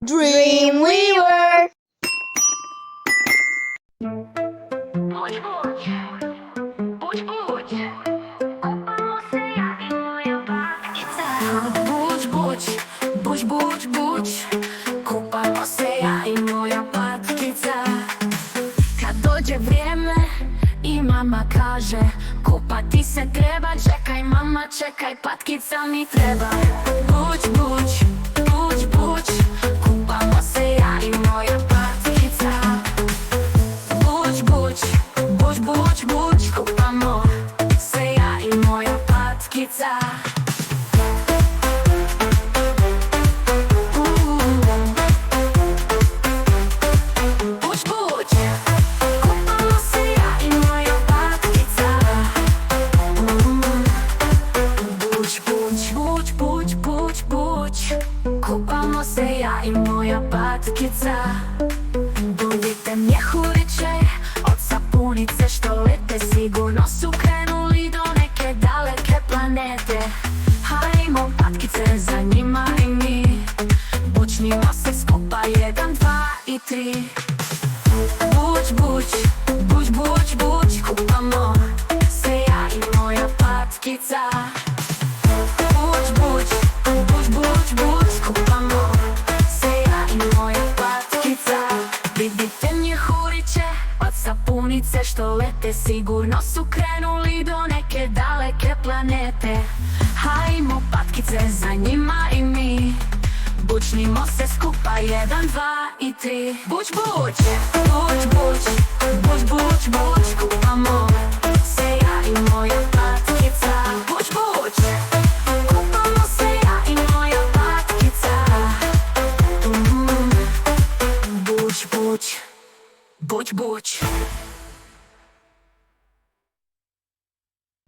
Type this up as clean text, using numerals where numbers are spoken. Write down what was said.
Dreamweaver. Будь-будь, будь-будь, купалося я і моя бабця. Будь-будь, будь-будь, купалося я і моя бабця. Дойде время, і мама каже, купатися треба, чекай, мама, чекай, падкиця не треба. Будь-будь, будь-будь, купалося я і моя падкиця. Будь-будь, будь-будь, купамося я і моя падкиця. Купамося я і моя батькиця. Budite mjehuriće od sapunice što lete, sigurno su krenuli do neke daleke planete. Hajmo patkice za njima i mi, bučnimo se skupa 1, 2 i 3. Buć, kupamo se ja i moja patkica. Buć, kupamo se ja i moja patkica. Vidite mjehuriće od sapunice što lete, sigurno su krenuli do neke daleke planete. Hajmo patkice za njima i mi, bučnimo se skupa 1, 2 i 3. Buć, kupamo se ja i moja patkica. Buć, kupamo se ja i moja patkica. Buć, buć.